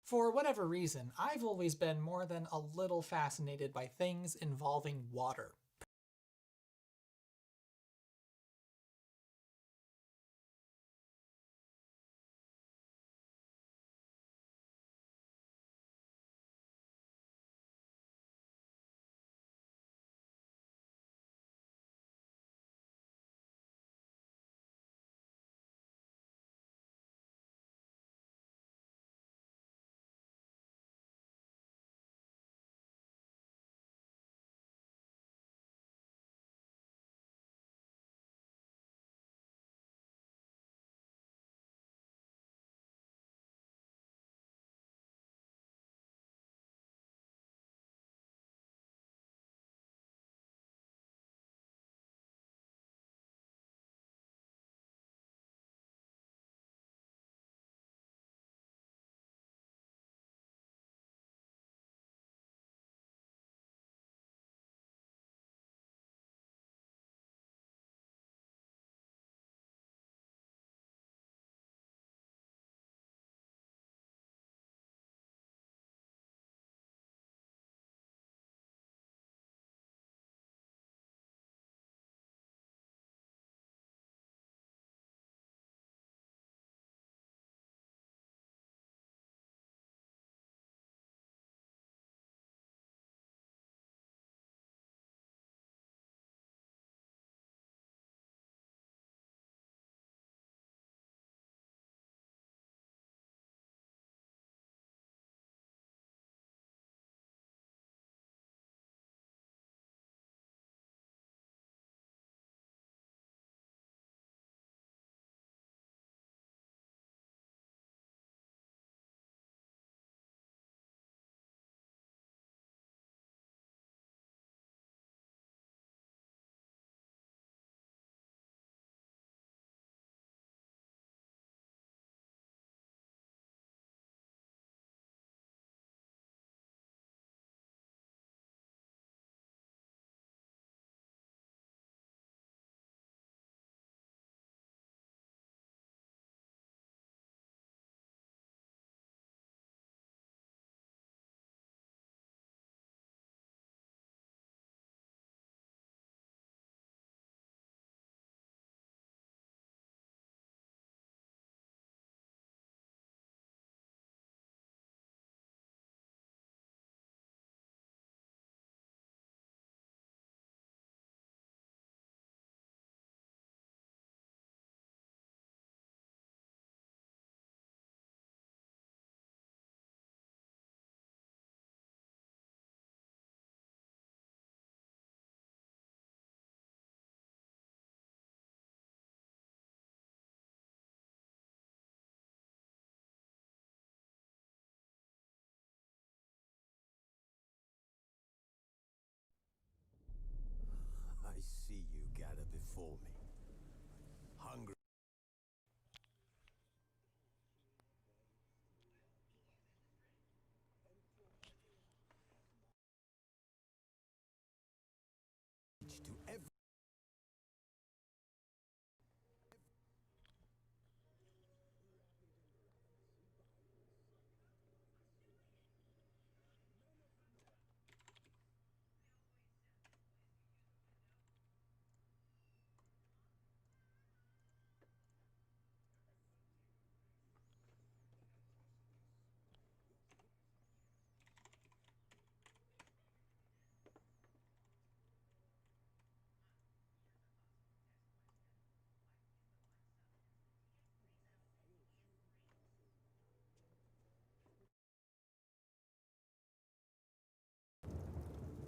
For whatever reason, I've always been more than a little fascinated by things involving water. I see you gather before me. Hungry. To every.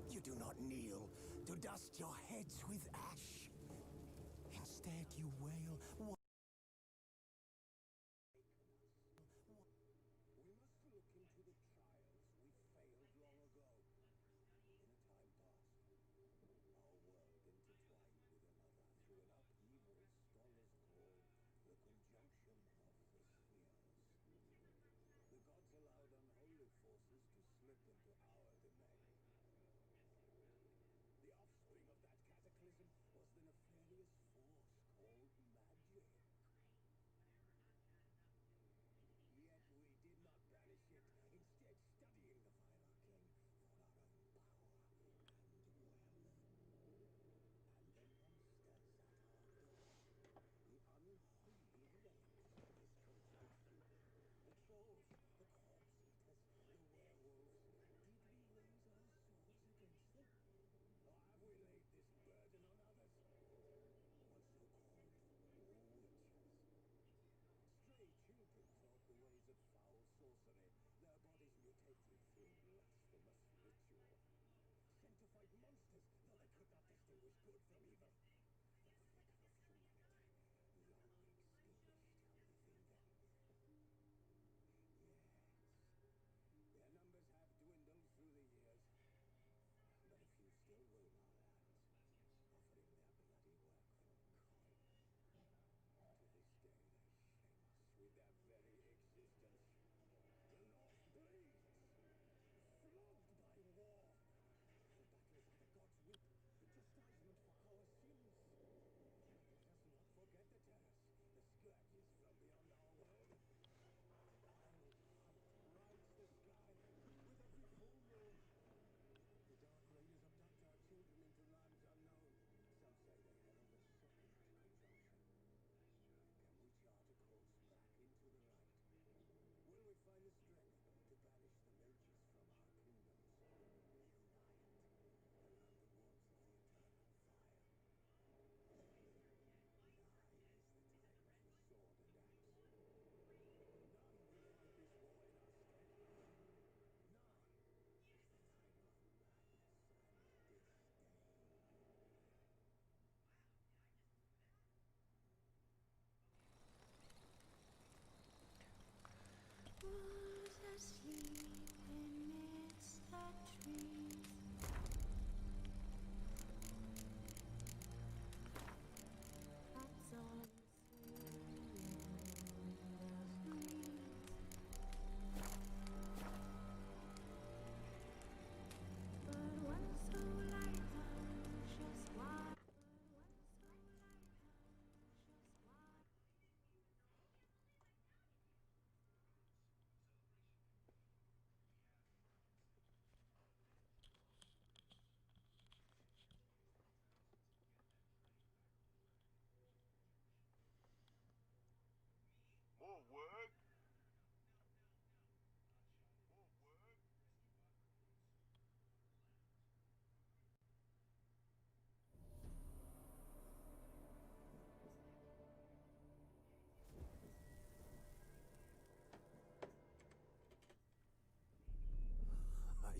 You do not kneel to dust your heads with ash. Instead, you wail.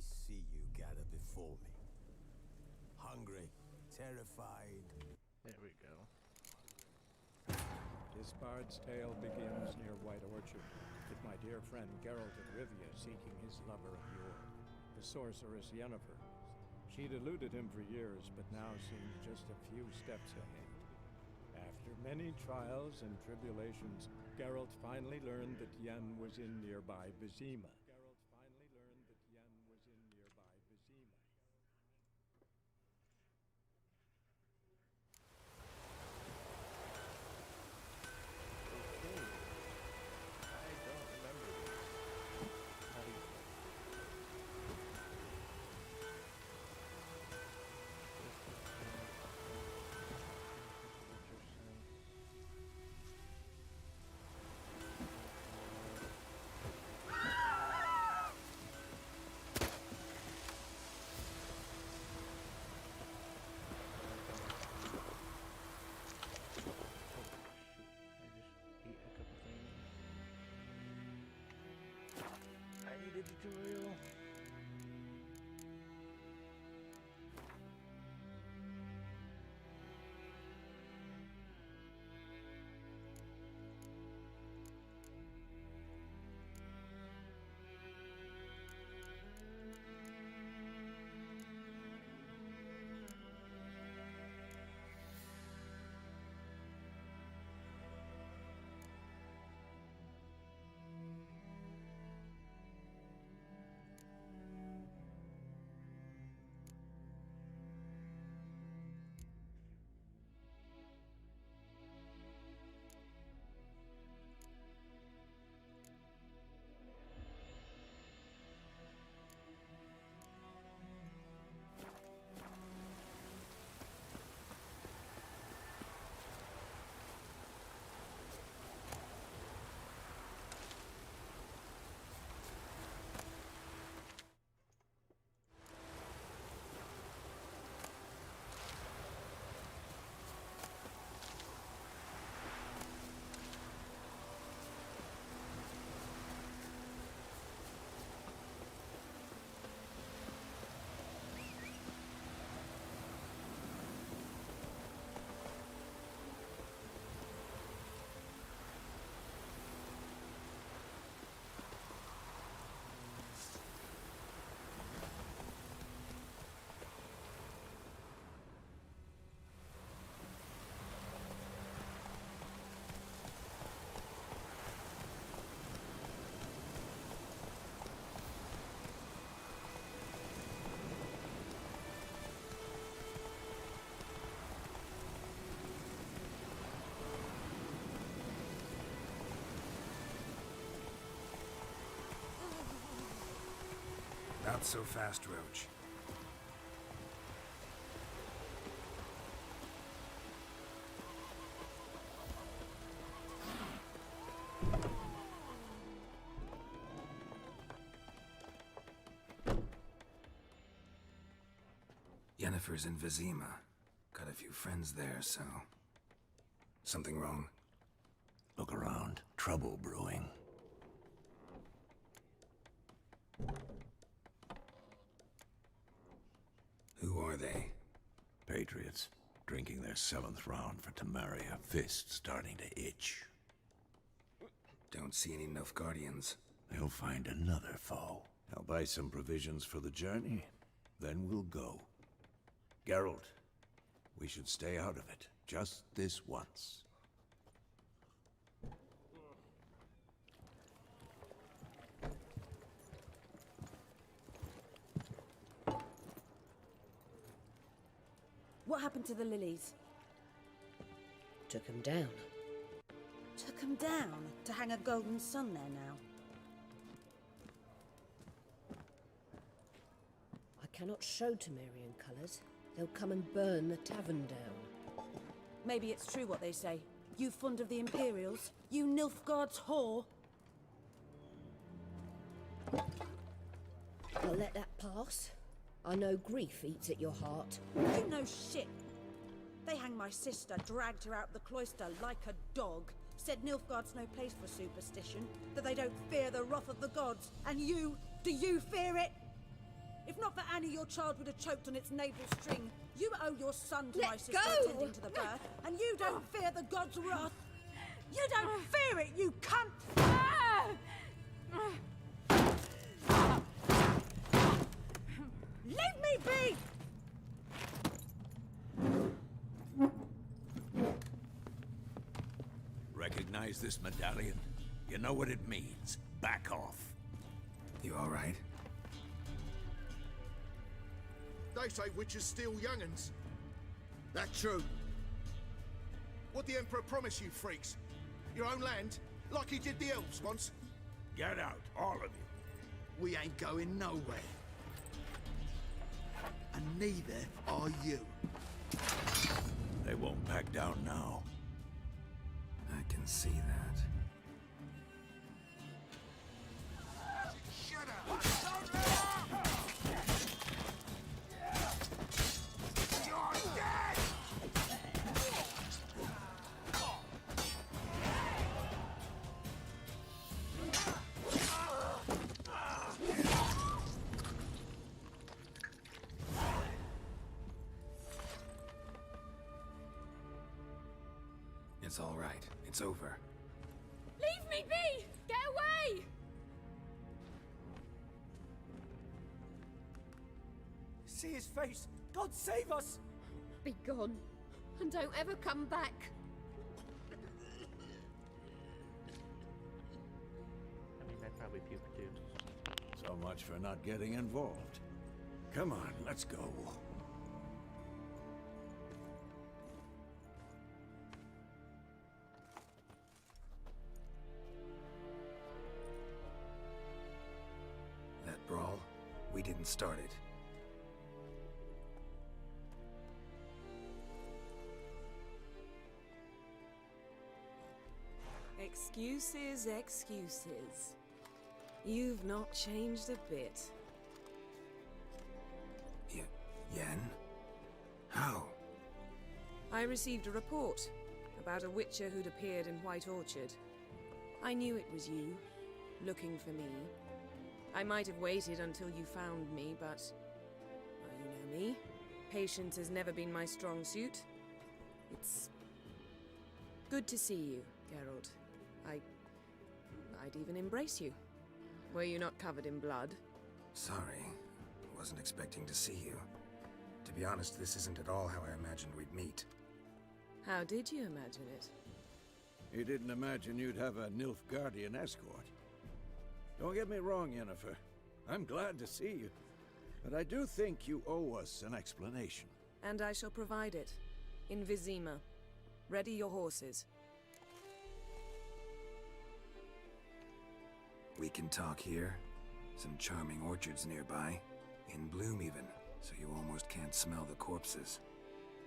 see you gather before me. Hungry, terrified. There we go. This bard's tale begins near White Orchard, with my dear friend Geralt of Rivia seeking his lover of yore, the sorceress Yennefer. She'd eluded him for years, but now seemed just a few steps ahead. After many trials and tribulations, Geralt finally learned that Yen was in nearby Vizima. Okay. I don't remember this. How do you... I need a tutorial. Not so fast, Roach. Yennefer's in Vizima. Got a few friends there, so... Something wrong? Look around. Trouble brewing. Who are they? Patriots. Drinking their 7th round for Temeria. Fist starting to itch. Don't see any Nilfgaardians. They'll find another foe. I'll buy some provisions for the journey. Then we'll go. Geralt, we should stay out of it. Just this once. What happened to the lilies? Took him down. Took them down to hang a golden sun there now. I cannot show Temerian colours. They'll come and burn the tavern down. Maybe it's true what they say. You fond of the Imperials? You Nilfgaard's whore? I'll let that pass. I know grief eats at your heart. You know shit. They hanged my sister, dragged her out the cloister like a dog. Said Nilfgaard's no place for superstition, that they don't fear the wrath of the gods. And you, do you fear it? Not for Annie, your child would have choked on its navel string. You owe your son to Let my sister go! attending to the birth, and you don't fear the god's wrath. You don't fear it, you cunt! Leave me be! Recognize this medallion? You know what it means. Back off. You all right? They say witches steal young'uns. That true? What the Emperor promise you, freaks? Your own land? Like he did the elves once? Get out, all of you. We ain't going nowhere. And neither are you. They won't back down now. I can see that. Shut up! Don't let up! You're dead! It's all right. It's over. Leave me be! Get away! See his face! God save us! Be gone, and don't ever come back. I mean, I'd probably puke too. So much for not getting involved. Come on, let's go. That brawl, we didn't start it. Excuses, excuses. You've not changed a bit. Yen? How? I received a report about a witcher who'd appeared in White Orchard. I knew it was you, looking for me. I might have waited until you found me, but... well, you know me. Patience has never been my strong suit. It's... good to see you, Geralt. I'd even embrace you. Were you not covered in blood? Sorry. Wasn't expecting to see you. To be honest, this isn't at all how I imagined we'd meet. How did you imagine it? You didn't imagine you'd have a Nilfgaardian escort. Don't get me wrong, Yennefer. I'm glad to see you. But I do think you owe us an explanation. And I shall provide it. In Vizima. Ready your horses. We can talk here. Some charming orchards nearby. In bloom even, so you almost can't smell the corpses.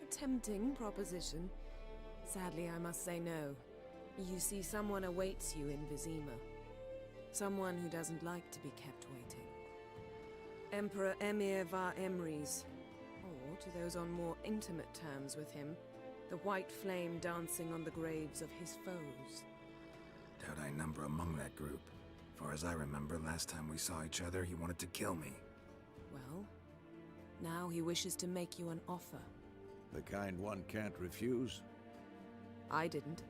A tempting proposition. Sadly, I must say no. You see, someone awaits you in Vizima. Someone who doesn't like to be kept waiting. Emperor Emir var Emrys. Or, to those on more intimate terms with him, the white flame dancing on the graves of his foes. Doubt I number among that group. Far as I remember, last time we saw each other, he wanted to kill me. Well, now he wishes to make you an offer. The kind one can't refuse. I didn't,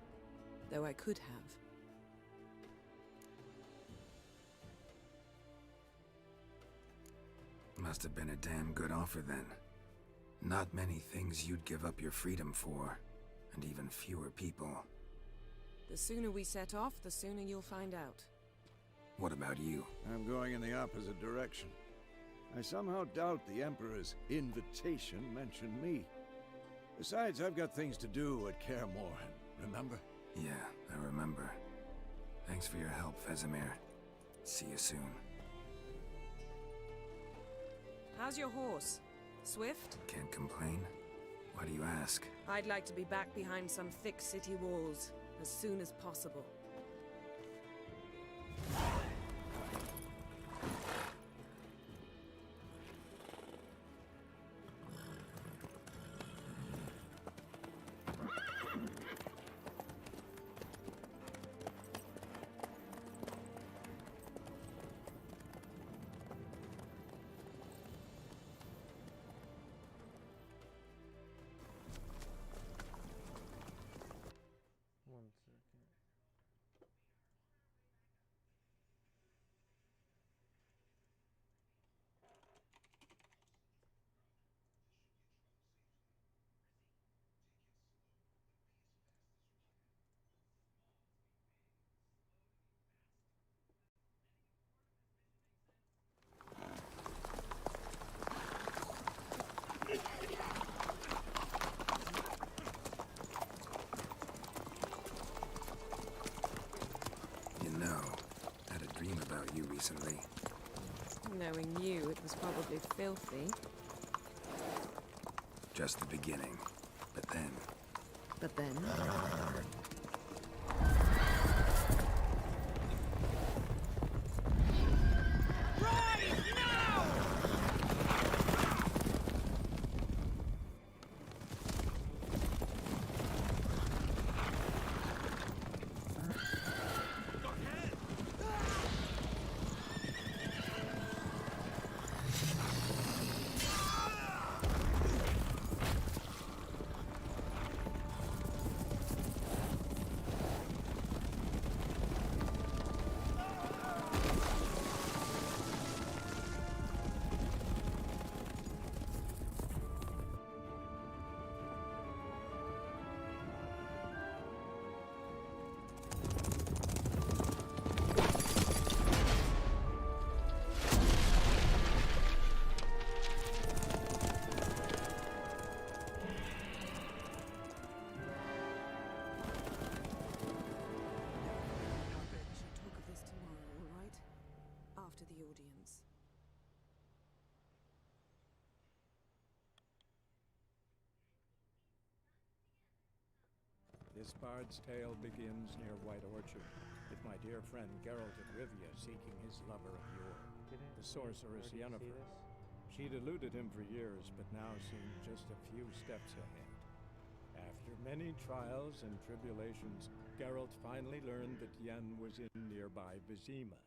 though I could have. Must have been a damn good offer then. Not many things you'd give up your freedom for, and even fewer people. The sooner we set off, the sooner you'll find out. What about you? I'm going in the opposite direction. I somehow doubt the Emperor's invitation mentioned me. Besides, I've got things to do at Kaer Morhen, remember? Yeah, I remember. Thanks for your help, Vesemir. See you soon. How's your horse? Swift? Can't complain. Why do you ask? I'd like to be back behind some thick city walls as soon as possible. probably filthy. Just the beginning. But then... But then... The audience. This bard's tale begins near White Orchard, with my dear friend Geralt of Rivia seeking his lover of yore, the sorceress Yennefer. She'd eluded him for years, but now seemed just a few steps ahead. After many trials and tribulations, Geralt finally learned that Yen was in nearby Vizima.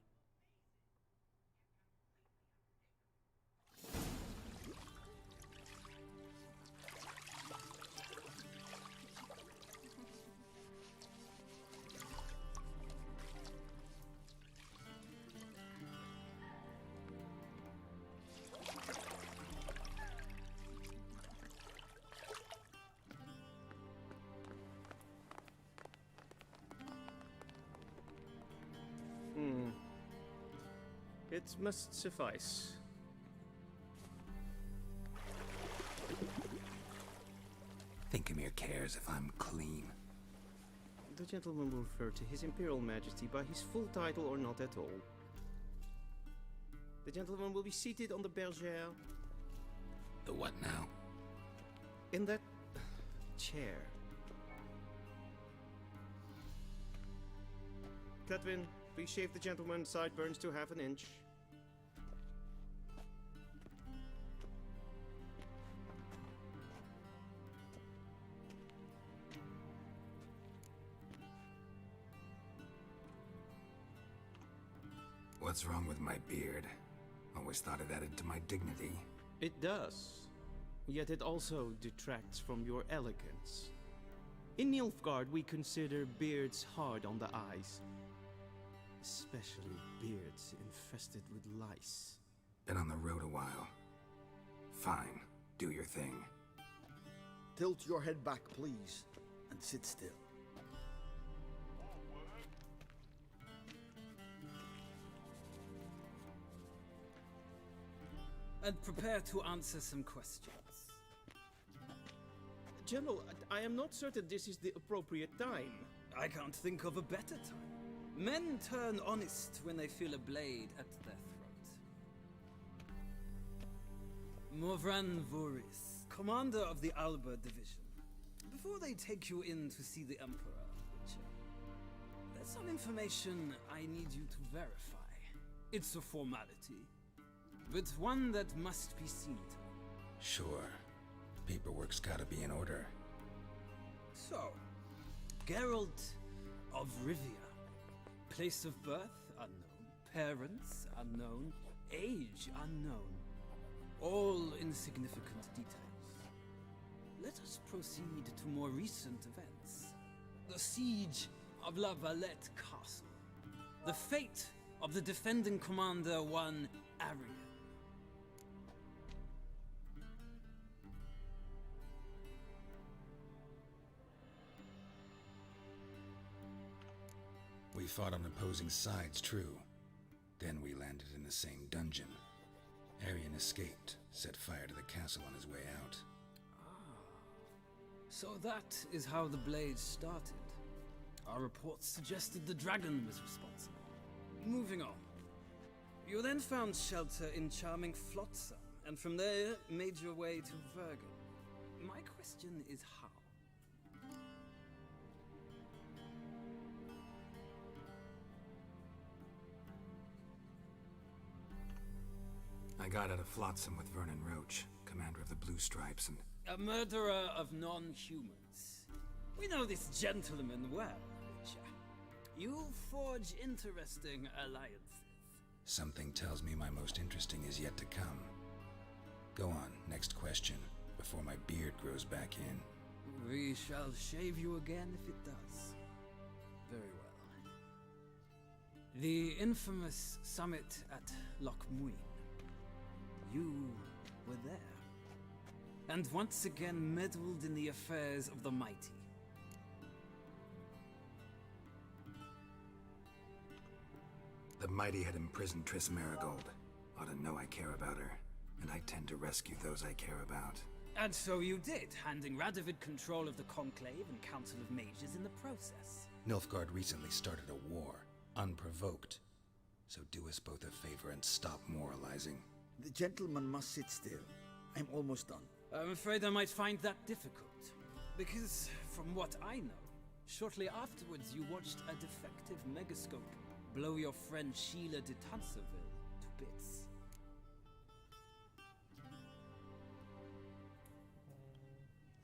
It must suffice. Thinkamir cares if I'm clean. The gentleman will refer to His Imperial Majesty by his full title or not at all. The gentleman will be seated on the bergère. The what now? In that chair. Cletwin, please shave the gentleman's sideburns to half an inch. What's wrong with my beard? Always thought it added to my dignity. It does. Yet it also detracts from your elegance. In Nilfgaard, we consider beards hard on the eyes. Especially beards infested with lice. Been on the road a while. Fine, do your thing. Tilt your head back, please, and sit still. And prepare to answer some questions. General, I am not certain this is the appropriate time. I can't think of a better time. Men turn honest when they feel a blade at their throat. Morvran Voris, commander of the Alba Division. Before they take you in to see the Emperor, Witcher, there's some information I need you to verify. It's a formality, but one that must be seen to. Sure. Paperwork's gotta be in order. So, Geralt of Rivia. Place of birth unknown, parents unknown, age unknown. All insignificant details. Let us proceed to more recent events. The siege of La Valette Castle. The fate of the defending commander, one Arian. We fought on opposing sides, true. Then we landed in the same dungeon. Arian escaped, set fire to the castle on his way out. So that is how the Blade started. Our reports suggested the dragon was responsible. Moving on. You then found shelter in charming Flotsam. and from there made your way to Vergen. My question is how? I got out of Flotsam with Vernon Roach, commander of the Blue Stripes, and... A murderer of non-humans. We know this gentleman well, Witcher. You forge interesting alliances. Something tells me my most interesting is yet to come. Go on, next question, before my beard grows back in. We shall shave you again if it does. Very well. The infamous summit at Loch Muin. You were there. And once again meddled in the affairs of the mighty. The mighty had imprisoned Triss Marigold. Ought to know I care about her, and I tend to rescue those I care about. And so you did, handing Radovid control of the Conclave and Council of Mages in the process. Nilfgaard recently started a war, unprovoked. So do us both a favor and stop moralizing. The gentleman must sit still. I'm almost done. I'm afraid I might find that difficult. Because, from what I know, shortly afterwards you watched a defective megascope blow your friend Sheila de Tanserville to bits.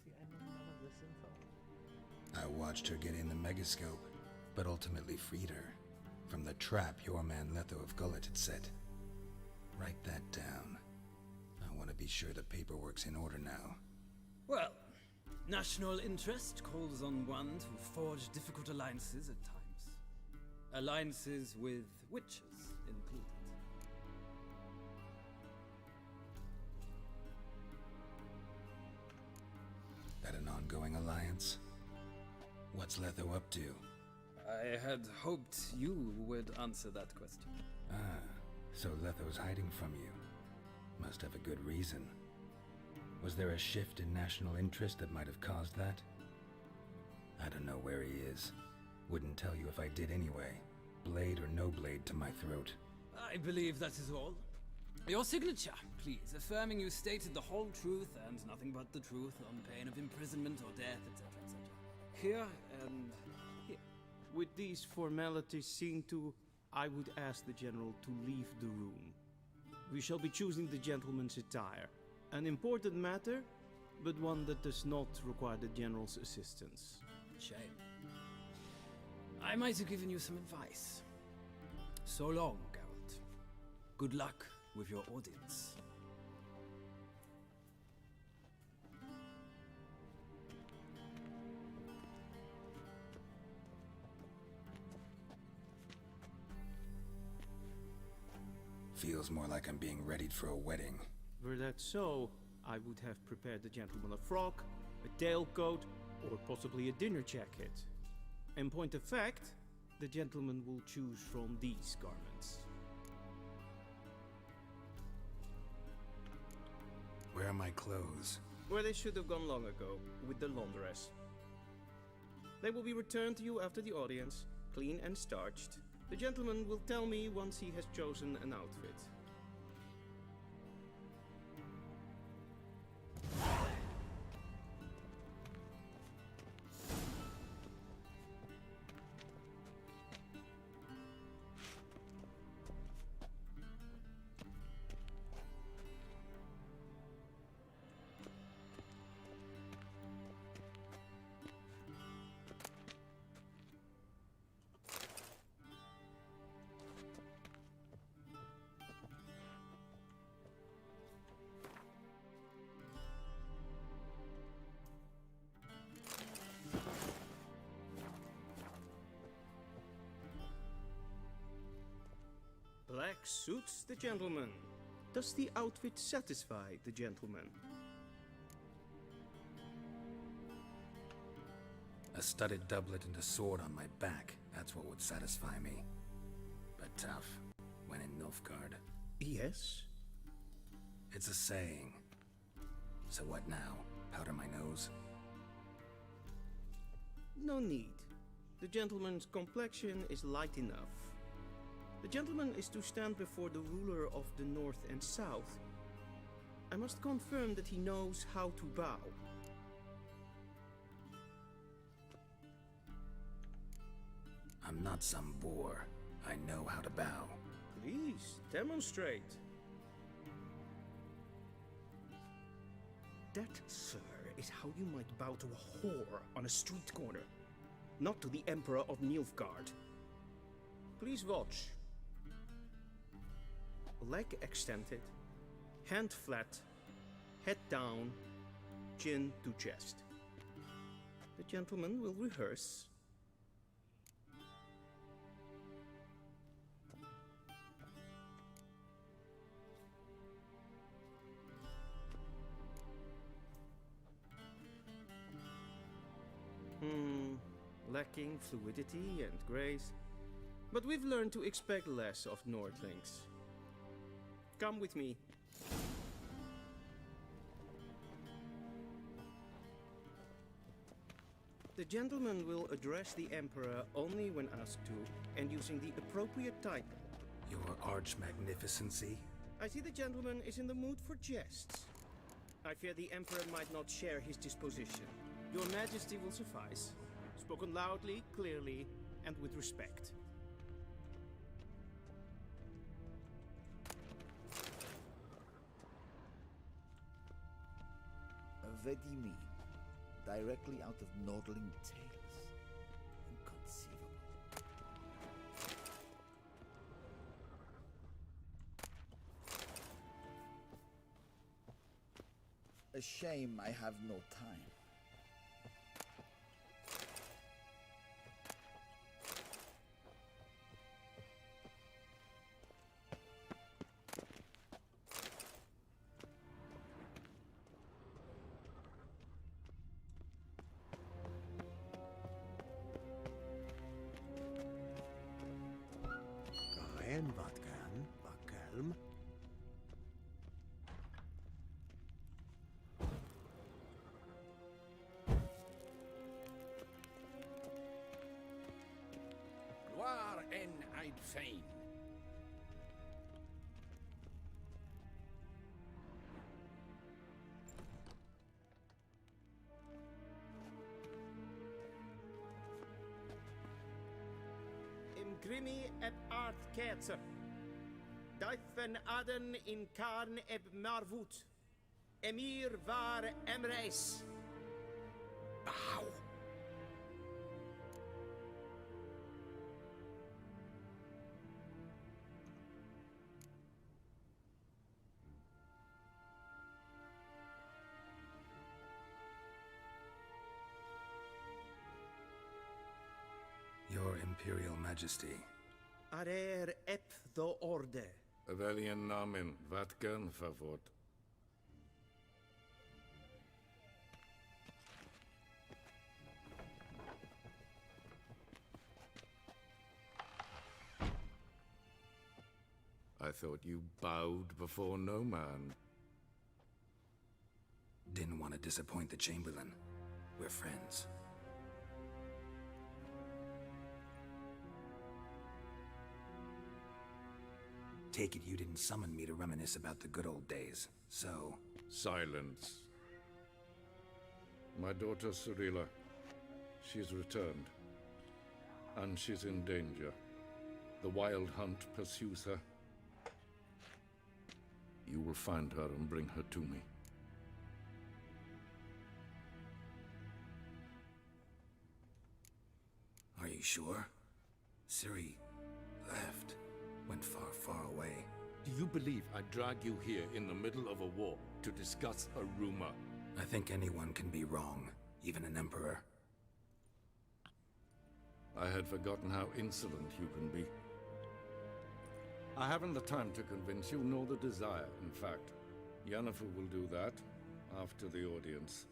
See, I know none of this info. I watched her get in the megascope, but ultimately freed her from the trap your man Letho of Gullet had set. Write that down. I want to be sure the paperwork's in order now. Well, national interest calls on one to forge difficult alliances at times. Alliances with witches included. That an ongoing alliance? What's Letho up to? I had hoped you would answer that question. Ah, so Letho's hiding from you. Must have a good reason. Was there a shift in national interest that might have caused that? I don't know where he is. Wouldn't tell you if I did anyway. Blade or no blade to my throat. I believe that is all. Your signature, please, affirming you stated the whole truth and nothing but the truth on pain of imprisonment or death, etc., etc. Here and here. With these formalities seen to, I would ask the General to leave the room. We shall be choosing the gentleman's attire. An important matter, but one that does not require the General's assistance. Shame. I might have given you some advice. So long, Geralt. Good luck with your audience. Feels more like I'm being readied for a wedding. Were that so, I would have prepared the gentleman a frock, a tailcoat, or possibly a dinner jacket. In point of fact, the gentleman will choose from these garments. Where are my clothes? Where they should have gone long ago, with the laundress. They will be returned to you after the audience, clean and starched. The gentleman will tell me once he has chosen an outfit. Black suits the gentleman. Does the outfit satisfy the gentleman? A studded doublet and a sword on my back. That's what would satisfy me. But tough. When in Nilfgaard. Yes? It's a saying. So what now? Powder my nose? No need. The gentleman's complexion is light enough. The gentleman is to stand before the ruler of the North and South. I must confirm that he knows how to bow. I'm not some boor. I know how to bow. Please, demonstrate. That, sir, is how you might bow to a whore on a street corner, not to the Emperor of Nilfgaard. Please watch. Leg extended, hand flat, head down, chin to chest. The gentleman will rehearse. Lacking fluidity and grace. But we've learned to expect less of Nordlings. Come with me. The gentleman will address the Emperor only when asked to, and using the appropriate title. Your Arch-Magnificency? I see the gentleman is in the mood for jests. I fear the Emperor might not share his disposition. Your Majesty will suffice. Spoken loudly, clearly, and with respect. Vedimi, directly out of Nordling tales. Inconceivable. A shame I have no time. En wat kan, kalm. Gloire en Eid Fein. Grimmy eb aardketser. Duifen aden in Karn eb Marvoet. Emir var Emreis. Bow. Your Imperial Majesty. Arer ep the orde. Weljen namen, wat kan favort? I thought you bowed before no man. Didn't want to disappoint the Chamberlain. We're friends. Take it you didn't summon me to reminisce about the good old days, so... Silence. My daughter Cyrilla, she's returned. And she's in danger. The Wild Hunt pursues her. You will find her and bring her to me. Are you sure? Ciri left. Went far, far away. Do you believe I'd drag you here in the middle of a war to discuss a rumor? I think anyone can be wrong, even an emperor. I had forgotten how insolent you can be. I haven't the time to convince you, nor the desire, in fact. Yennefer will do that after the audience.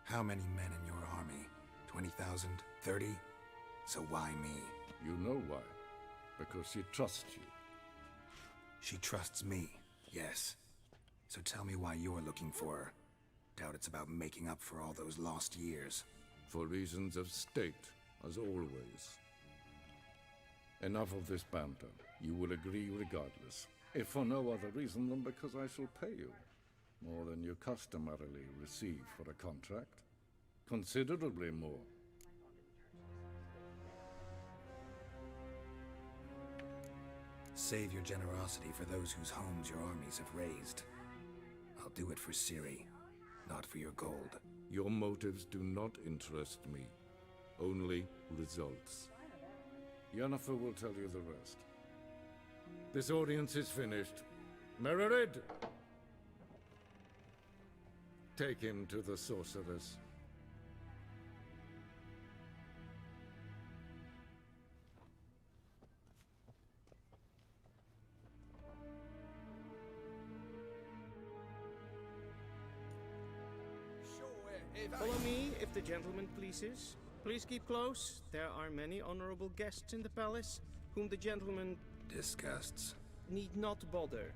How many men in your army? 20,000? 30? So why me? You know why. Because she trusts you. She trusts me, yes. So tell me why you're looking for her. Doubt it's about making up for all those lost years. For reasons of state, as always. Enough of this banter. You will agree regardless. if for no other reason than because I shall pay you. More than you customarily receive for a contract. Considerably more. Save your generosity for those whose homes your armies have razed. I'll do it for Ciri, not for your gold. Your motives do not interest me. Only results. Yennefer will tell you the rest. This audience is finished. Mererid! Take him to the sorceress. Follow me, if the gentleman pleases. Please keep close. There are many honorable guests in the palace, whom the gentleman disgusts. Need not bother.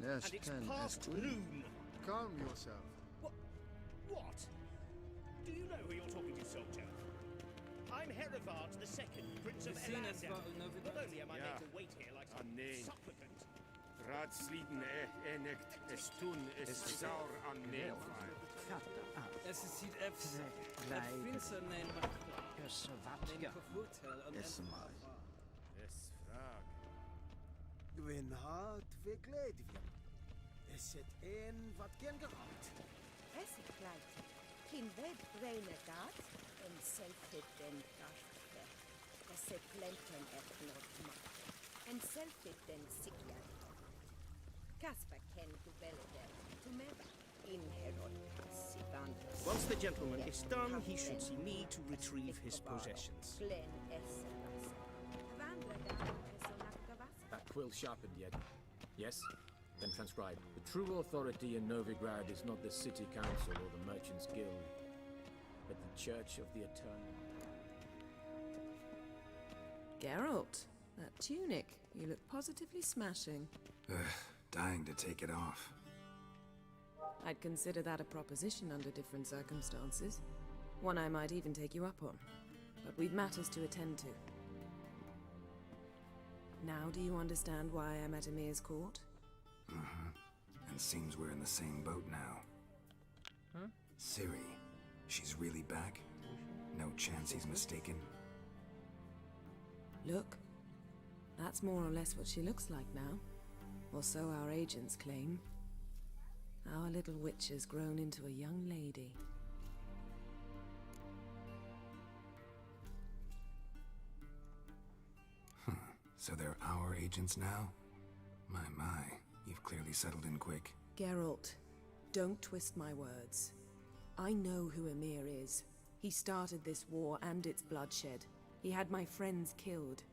Yes, and it's Ken, past as noon. Calm yourself. What? Do you know who you're talking to, soldier? I'm Herivard II, Prince of Elandel. Not only am I made to wait here like some supplicant. Ratsliden enekt estun est saur an neelvaar. Es ziet even. Het vindt neem Esmai. Es vraag. Gwyn hart we gledvien. Is het een wat gen gehad? Es ist gleich. Kin ved brene gat, en selfet den gaste. Das se plenten et nordmak. En selfet den sikja. Kasper ken gubelde. Tumeva. In herod sivan. Once the gentleman is done, he should see me to retrieve his possessions. Glen esselas. Vandra dan That quill sharpened yet? Yes? Then transcribe. The true authority in Novigrad is not the city council or the merchants guild, but the Church of the Eternal. Geralt, that tunic. You look positively smashing. Dying to take it off. I'd consider that a proposition under different circumstances. One I might even take you up on. But we've matters to attend to. Now do you understand why I'm at Emir's court? And seems we're in the same boat now. Huh? Ciri, she's really back? No chance he's mistaken? Look. That's more or less what she looks like now. Or so our agents claim. Our little witch has grown into a young lady. So they're our agents now? My, you've clearly settled in quick. Geralt, don't twist my words. I know who Emir is. He started this war and its bloodshed. He had my friends killed.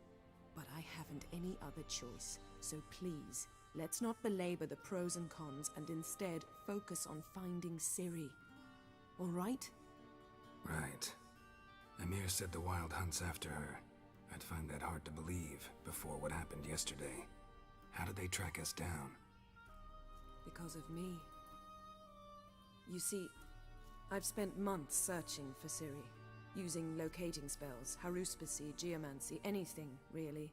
But I haven't any other choice. So please, let's not belabor the pros and cons and instead focus on finding Ciri. All right? Right. Emir said the Wild Hunt's after her. I'd find that hard to believe before what happened yesterday. How did they track us down? Because of me. You see, I've spent months searching for Ciri. Using locating spells, haruspicy, geomancy, anything, really.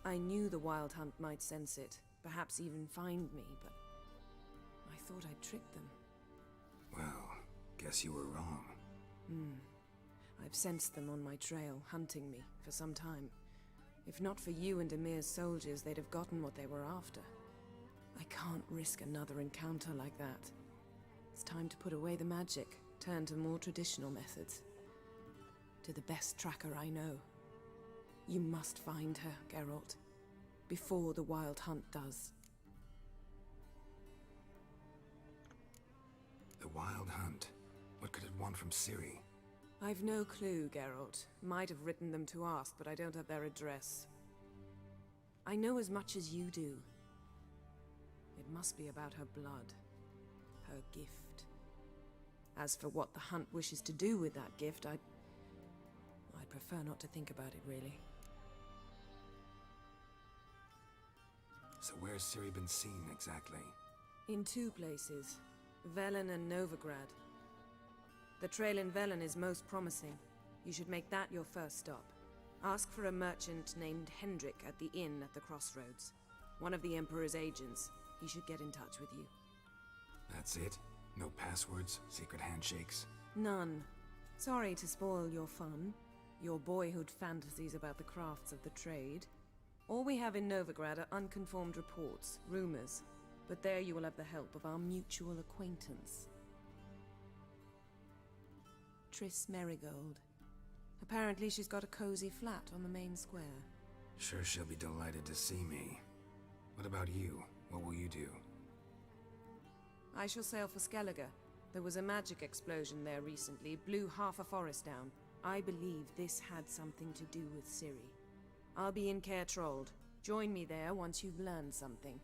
I knew the Wild Hunt might sense it, perhaps even find me, but I thought I'd tricked them. Well, guess you were wrong. I've sensed them on my trail, hunting me, for some time. If not for you and Emir's soldiers, they'd have gotten what they were after. I can't risk another encounter like that. It's time to put away the magic, turn to more traditional methods. To the best tracker I know. You must find her, Geralt. Before the Wild Hunt does. The Wild Hunt? What could it want from Ciri? I've no clue, Geralt. Might have written them to ask, but I don't have their address. I know as much as you do. It must be about her blood. Her gift. As for what the Hunt wishes to do with that gift, I'd prefer not to think about it, really. So where's Ciri been seen, exactly? In two places. Velen and Novigrad. The trail in Velen is most promising. You should make that your first stop. Ask for a merchant named Hendrik at the inn at the crossroads. One of the Emperor's agents. He should get in touch with you. That's it? No passwords, secret handshakes? None. Sorry to spoil your fun, your boyhood fantasies about the crafts of the trade. All we have in Novigrad are unconfirmed reports, rumors. But there you will have the help of our mutual acquaintance. Triss Merigold. Apparently she's got a cozy flat on the main square. Sure she'll be delighted to see me. What about you? What will you do? I shall sail for Skellige. There was a magic explosion there recently, blew half a forest down. I believe this had something to do with Ciri. I'll be in Caer Trold. Join me there once you've learned something.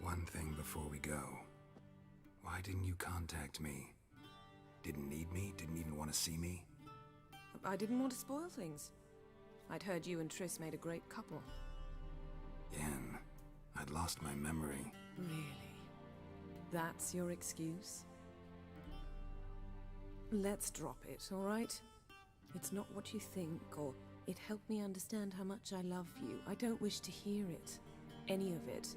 One thing before we go. Why didn't you contact me? Didn't need me? Didn't even want to see me? I didn't want to spoil things. I'd heard you and Triss made a great couple. Yen, I'd lost my memory. Really? That's your excuse? Let's drop it, all right? It's not what you think, or it helped me understand how much I love you. I don't wish to hear it. Any of it.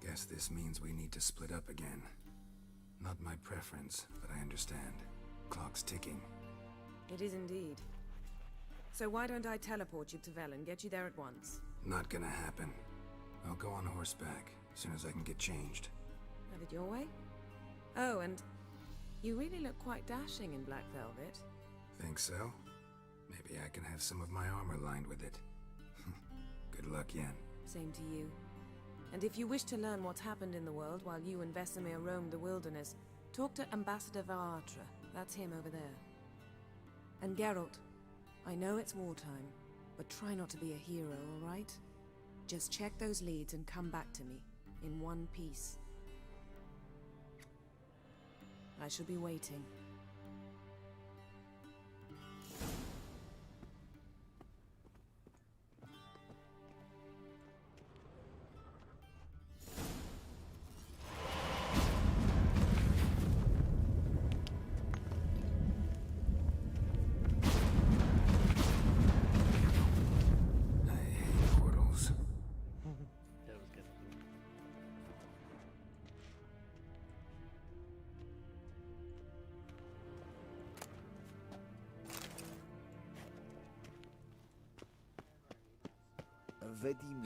Guess this means we need to split up again. Not my preference, but I understand. Clock's ticking. It is indeed. So why don't I teleport you to Velen, get you there at once? Not gonna happen. I'll go on horseback, as soon as I can get changed. Have it your way? Oh, and you really look quite dashing in black velvet. Think so? Maybe I can have some of my armor lined with it. Good luck, Yen. Same to you. And if you wish to learn what's happened in the world while you and Vesemir roamed the wilderness, talk to Ambassador Varatra. That's him over there. And Geralt, I know it's wartime, but try not to be a hero, all right? Just check those leads and come back to me, in one piece. I shall be waiting.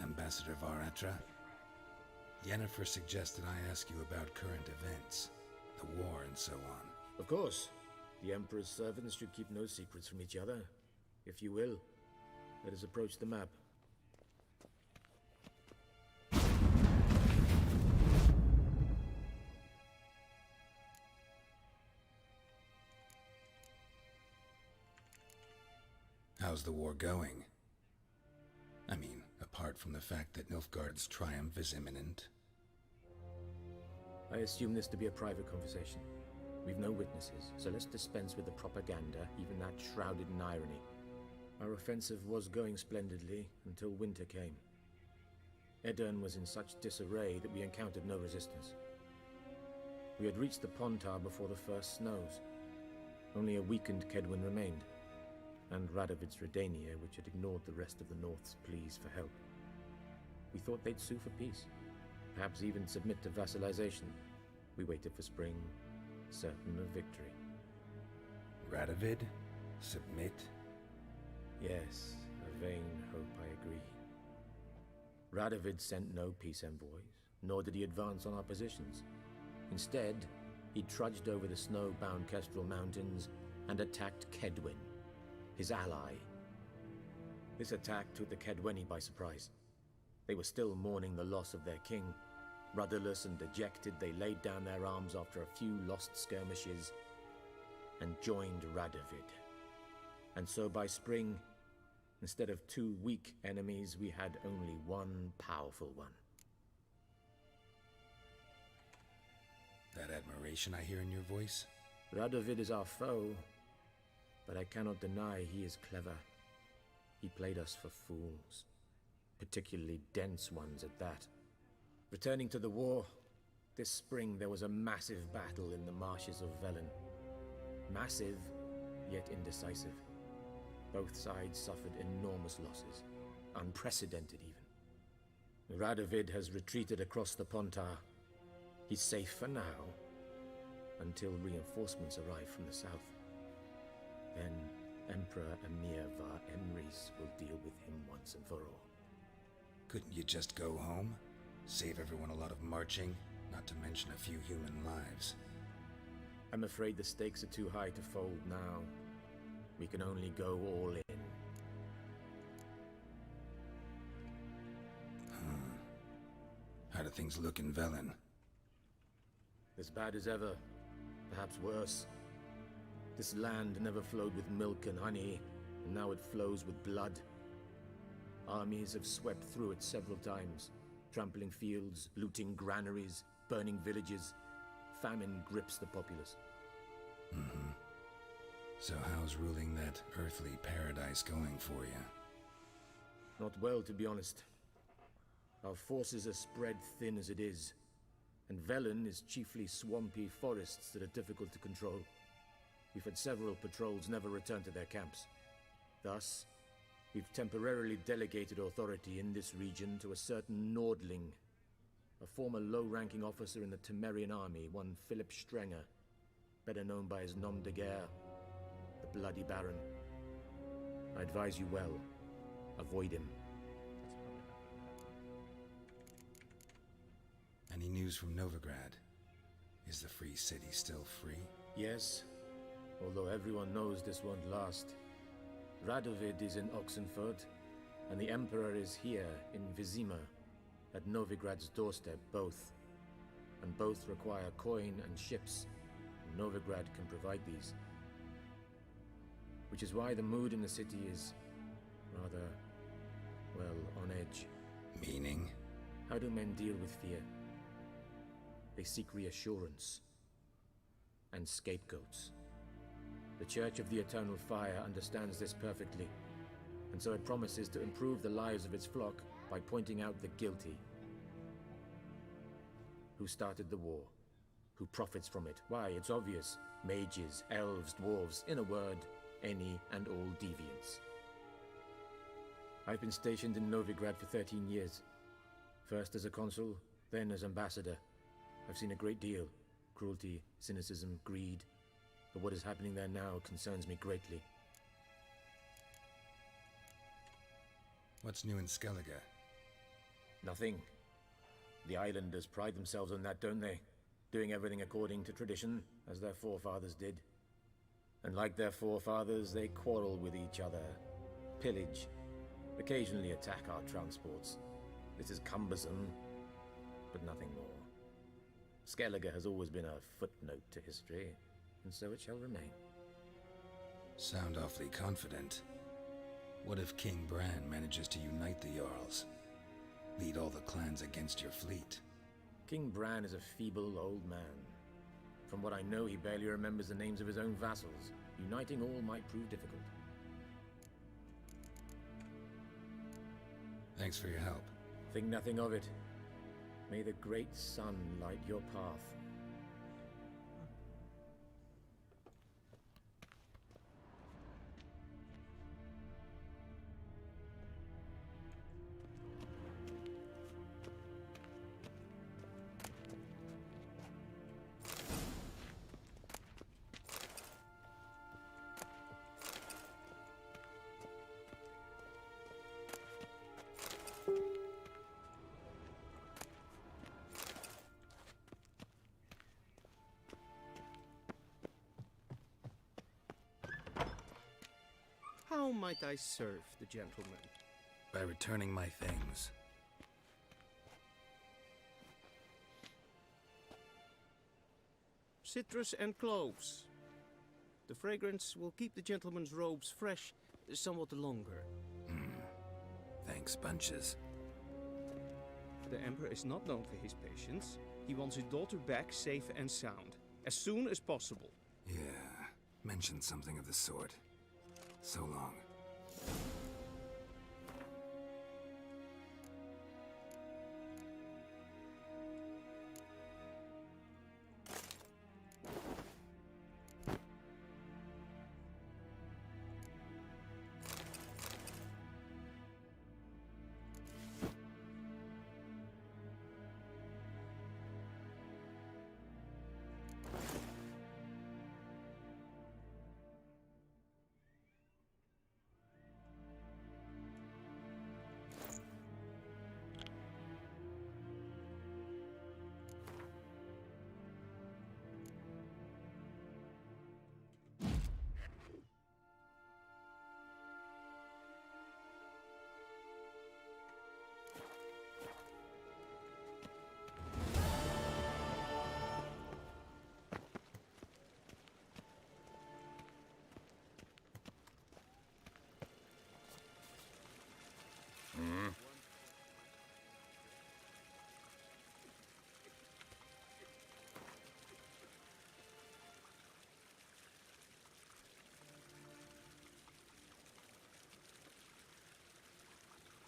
Ambassador Varatra, Yennefer suggested I ask you about current events, the war and so on. Of course. The Emperor's servants should keep no secrets from each other. If you will, let us approach the map. How's the war going? I mean, apart from the fact that Nilfgaard's triumph is imminent. I assume this to be a private conversation. We've no witnesses, so let's dispense with the propaganda, even that shrouded in irony. Our offensive was going splendidly until winter came. Edirn was in such disarray that we encountered no resistance. We had reached the Pontar before the first snows. Only a weakened Kedwin remained, and Radovid's Redania, which had ignored the rest of the North's pleas for help. We thought they'd sue for peace, perhaps even submit to vassalization. We waited for spring, certain of victory. Radovid? Submit? Yes, a vain hope, I agree. Radovid sent no peace envoys, nor did he advance on our positions. Instead, he trudged over the snow-bound Kestrel Mountains and attacked Kedwin, his ally. This attack took the Kedweni by surprise. They were still mourning the loss of their king. Rudderless and dejected, they laid down their arms after a few lost skirmishes and joined Radovid. And so by spring, instead of two weak enemies, we had only one powerful one. That admiration I hear in your voice? Radovid is our foe, but I cannot deny he is clever. He played us for fools, particularly dense ones at that. Returning to the war, this spring there was a massive battle in the marshes of Velen. Massive, yet indecisive. Both sides suffered enormous losses, unprecedented even. Radovid has retreated across the Pontar. He's safe for now, until reinforcements arrive from the south. Then Emperor Emir var Emrys will deal with him once and for all. Couldn't you just go home? Save everyone a lot of marching, not to mention a few human lives. I'm afraid the stakes are too high to fold now. We can only go all in. How do things look in Velen? As bad as ever, perhaps worse. This land never flowed with milk and honey, and now it flows with blood. Armies have swept through it several times, trampling fields, looting granaries, burning villages. Famine grips the populace. So how's ruling that earthly paradise going for you? Not well, to be honest. Our forces are spread thin as it is, and Velen is chiefly swampy forests that are difficult to control. We've had several patrols never return to their camps. Thus, we've temporarily delegated authority in this region to a certain Nordling, a former low-ranking officer in the Temerian army, one Philip Strenger, better known by his nom de guerre, the Bloody Baron. I advise you well. Avoid him. Any news from Novigrad? Is the Free City still free? Yes, although everyone knows this won't last. Radovid is in Oxenfurt, and the Emperor is here in Vizima, at Novigrad's doorstep, both. And both require coin and ships, and Novigrad can provide these. Which is why the mood in the city is rather, well, on edge. Meaning? How do men deal with fear? They seek reassurance and scapegoats. The Church of the Eternal Fire understands this perfectly, and so it promises to improve the lives of its flock by pointing out the guilty. Who started the war? Who profits from it? Why, it's obvious. Mages, elves, dwarves, in a word, any and all deviants. I've been stationed in Novigrad for 13 years. First as a consul, then as ambassador. I've seen a great deal. Cruelty, cynicism, greed. But what is happening there now concerns me greatly. What's new in Skellige? Nothing. The islanders pride themselves on that, don't they? Doing everything according to tradition, as their forefathers did. And like their forefathers, they quarrel with each other, pillage, occasionally attack our transports. This is cumbersome, but nothing more. Skellige has always been a footnote to history, and so it shall remain. Sound awfully confident. What if King Bran manages to unite the Jarls? Lead all the clans against your fleet? King Bran is a feeble old man. From what I know, he barely remembers the names of his own vassals. Uniting all might prove difficult. Thanks for your help. Think nothing of it. May the great sun light your path. How might I serve the gentleman? By returning my things. Citrus and cloves. The fragrance will keep the gentleman's robes fresh somewhat longer. Thanks, bunches. The Emperor is not known for his patience. He wants his daughter back safe and sound, as soon as possible. Yeah, mentioned something of the sort. So long.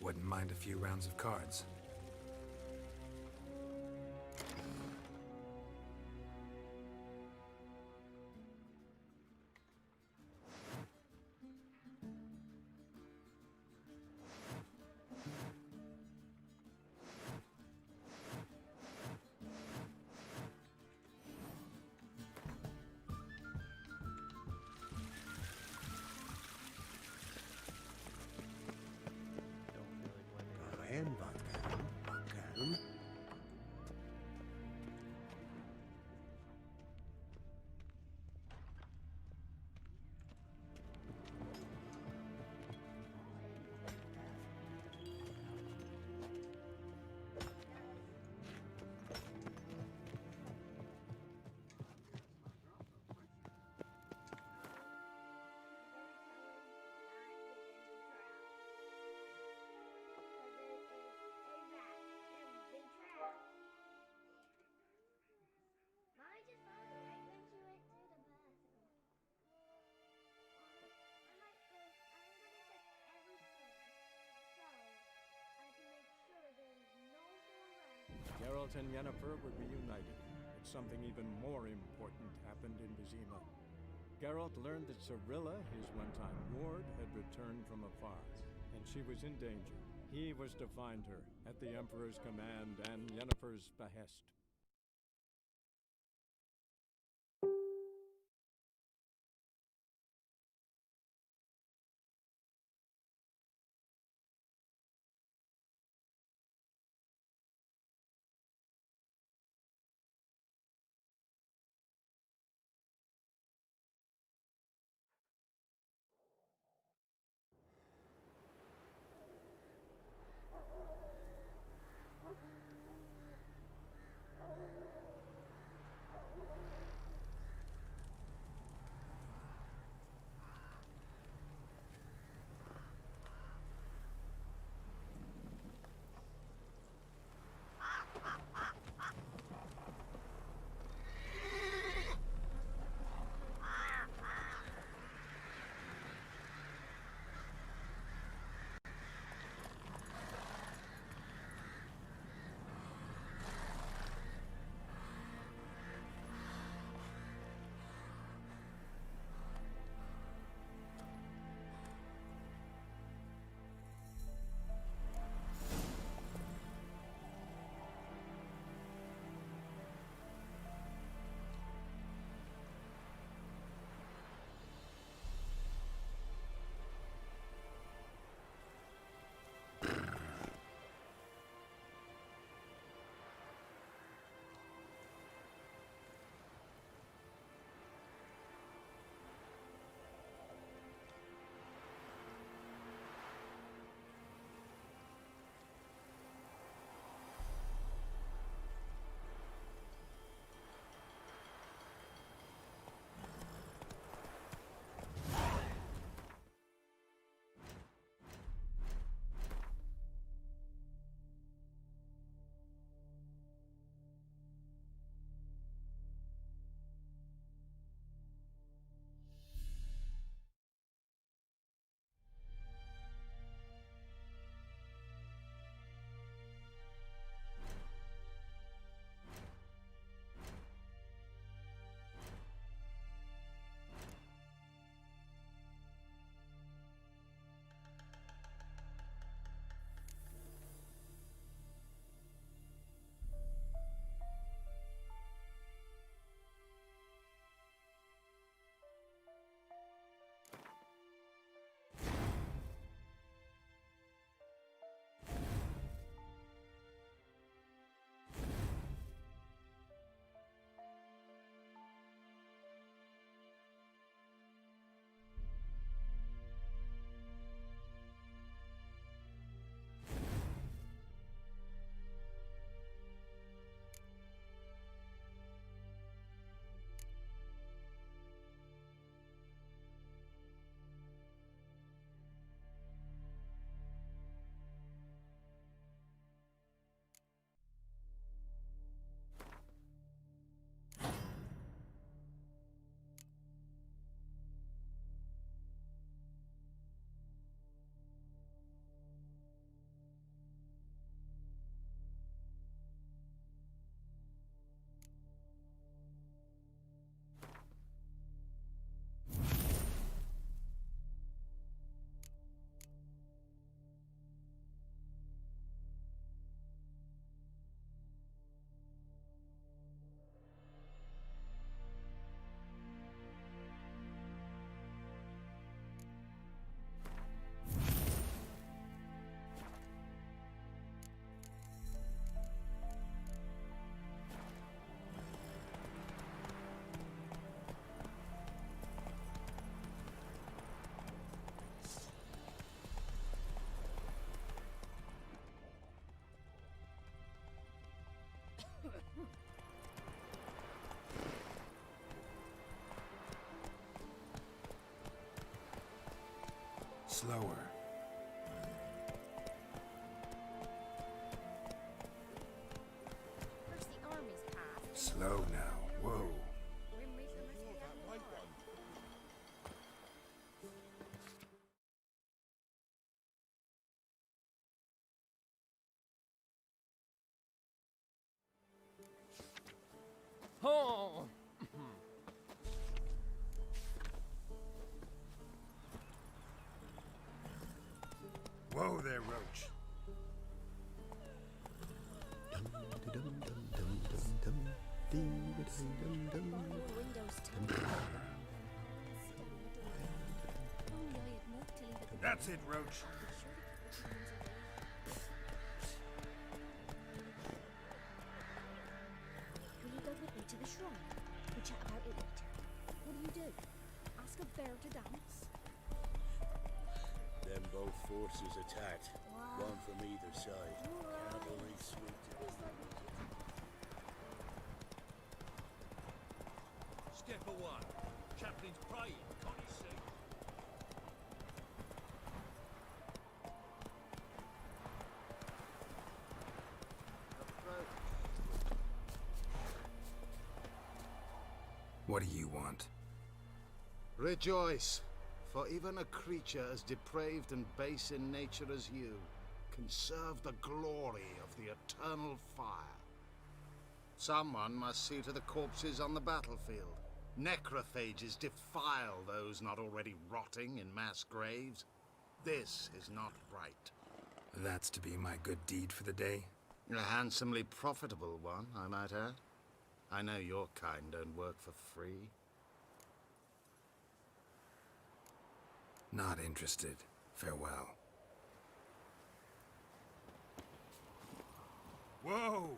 Wouldn't mind a few rounds of cards. En wat kan. Geralt and Yennefer were reunited, but something even more important happened in Vizima. Geralt learned that Cirilla, his one-time ward, had returned from afar, and she was in danger. He was to find her, at the Emperor's command and Yennefer's behest. slower. First the army's passed. Slow now. Whoa. Grim Reaper must be having a war. Oh! Whoa there, Roach. That's it, Roach. Will you go with me to the shrine? We'll chat about it later. What do you do? Ask a bear to dance? Then both forces attacked. One from either side. Cavalry swooped in. Step away. Chaplain's praying, can't you see? What do you want? Rejoice, for even a creature as depraved and base in nature as you can serve the glory of the eternal fire. Someone must see to the corpses on the battlefield. Necrophages defile those not already rotting in mass graves. This is not right. That's to be my good deed for the day? A handsomely profitable one, I might add. I know your kind don't work for free. Not interested. Farewell. Whoa!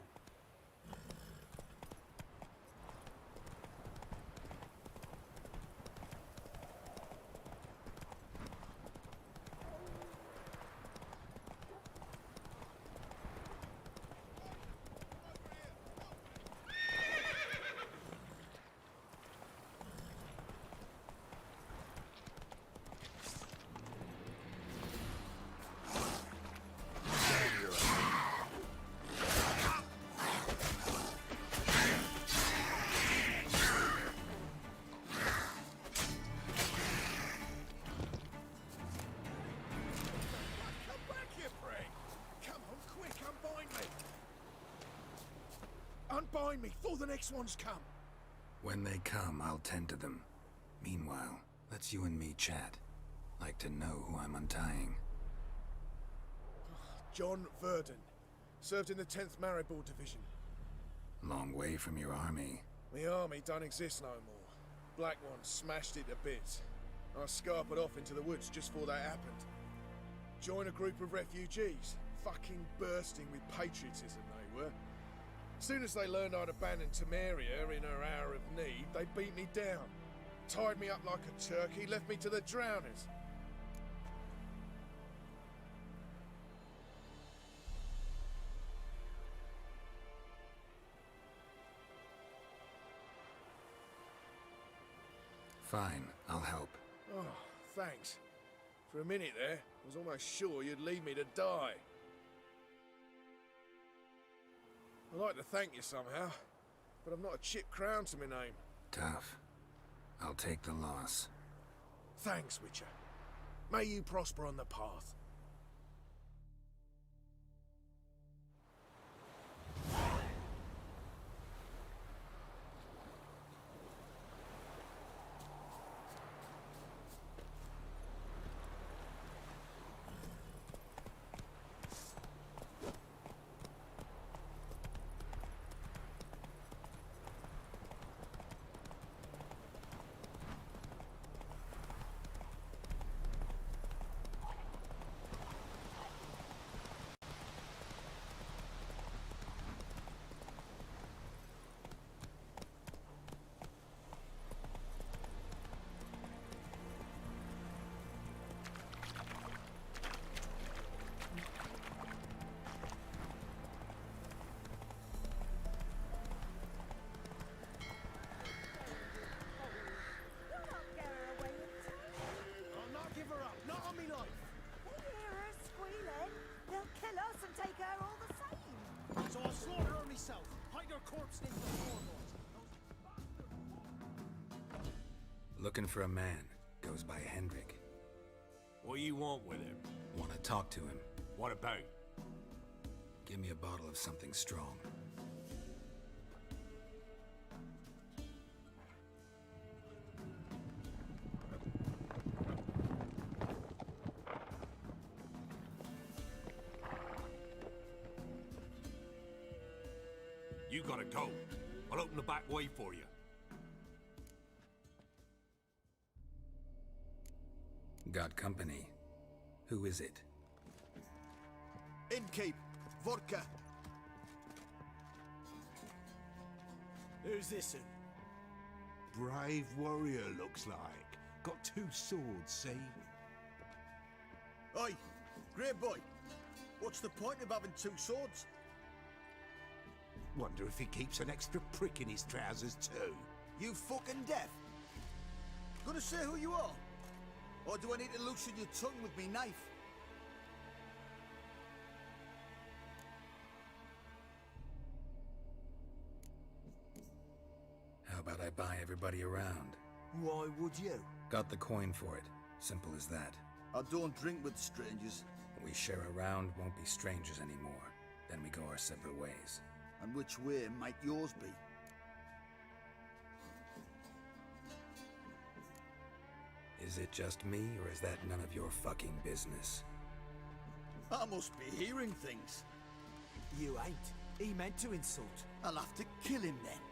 Unbind me before the next ones come. When they come, I'll tend to them. Meanwhile, let's you and me chat. Like to know who I'm untying. John Verdon. Served in the 10th Maribor Division. Long way from your army. The army don't exist no more. Black Ones smashed it to bits. I scarpered off into the woods just before that happened. Joined a group of refugees. Fucking bursting with patriotism they were. Soon as they learned I'd abandoned Temeria in her hour of need, they beat me down. Tied me up like a turkey, left me to the drowners. Fine, I'll help. Oh, thanks. For a minute there, I was almost sure you'd leave me to die. I'd like to thank you somehow, but I've not a chip crown to my name. Tough. I'll take the loss. Thanks, Witcher. May you prosper on the path. Looking for a man. Goes by Hendrik. What do you want with him? Want to talk to him. What about? Give me a bottle of something strong. You gotta go. I'll open the back way for you. Got company. Who is it? Innkeep. Vodka. Who's this one? Brave warrior, looks like. Got 2 swords, see? Oi, great boy. What's the point of having 2 swords? Wonder if he keeps an extra prick in his trousers too. You fucking deaf? Gonna say who you are? Or do I need to loosen your tongue with me knife? How about I buy everybody around? Why would you? Got the coin for it. Simple as that. I don't drink with strangers. We share a round, won't be strangers anymore. Then we go our separate ways. And which way might yours be? Is it just me, or is that none of your fucking business? I must be hearing things. You ain't. He meant to insult. I'll have to kill him then.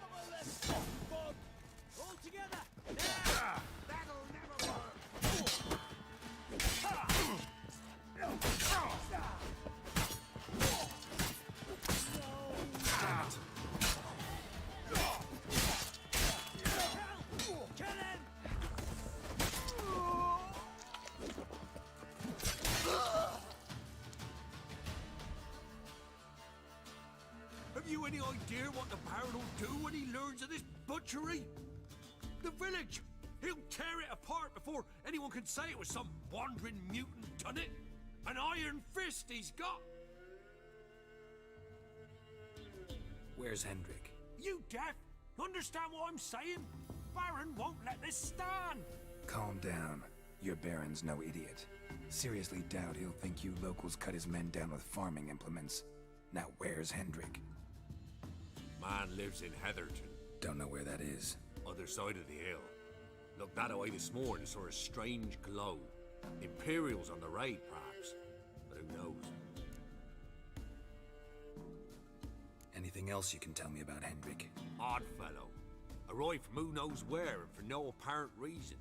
Come on, let's go, bud. All together. Yeah. That'll never work. Have you any idea what the Baron will do when he learns of this butchery? The village! He'll tear it apart before anyone can say it was some wandering mutant done it. An iron fist he's got! Where's Hendrik? You deaf? Understand what I'm saying? Baron won't let this stand! Calm down. Your Baron's no idiot. Seriously doubt he'll think you locals cut his men down with farming implements. Now where's Hendrik? Man lives in Heatherton. Don't know where that is. Other side of the hill. Looked that away this morning, saw a strange glow. Imperials on the raid, perhaps. But who knows? Anything else you can tell me about Hendrik? Odd fellow. Arrived from who knows where and for no apparent reason.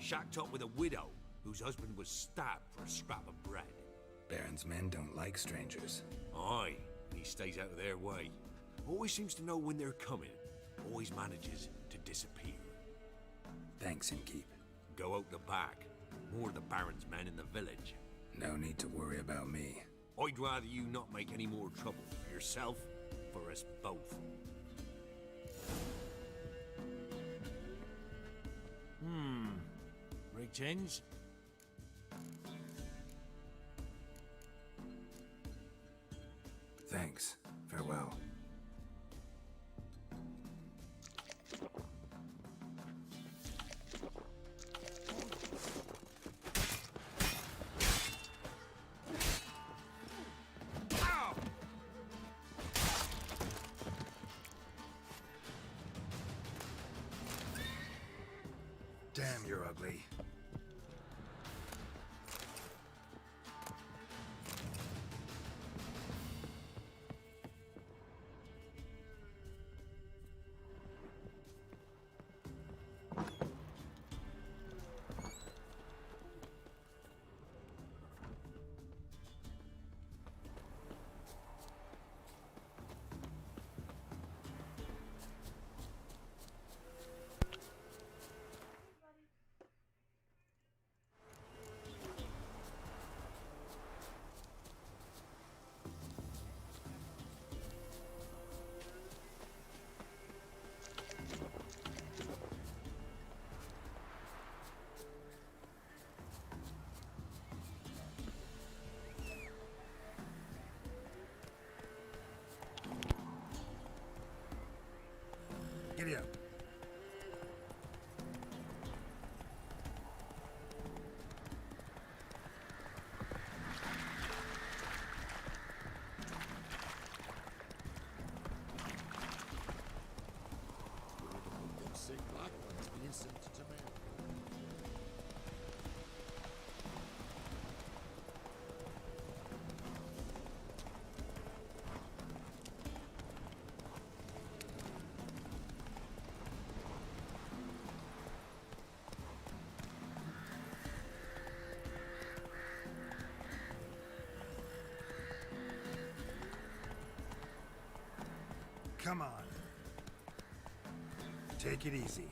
Shacked up with a widow whose husband was stabbed for a scrap of bread. Baron's men don't like strangers. Aye, he stays out of their way. Always seems to know when they're coming. Always manages to disappear. Thanks, Innkeep. Go out the back. More of the Baron's men in the village. No need to worry about me. I'd rather you not make any more trouble for yourself, for us both. Greetings. Thanks. Farewell. Damn, you're ugly. Come on. Take it easy.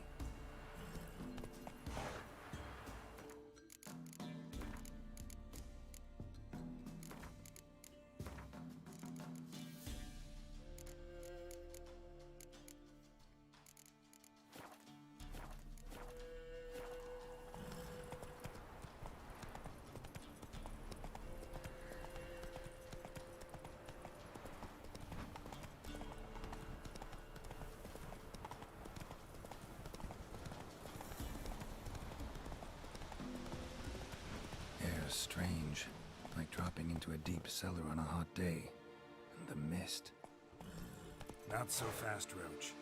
Air's strange, like dropping into a deep cellar on a hot day. And the mist. Not so fast, Roach.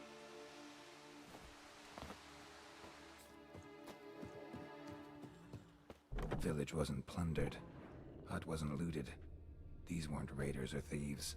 The village wasn't plundered. Hut wasn't looted. These weren't raiders or thieves.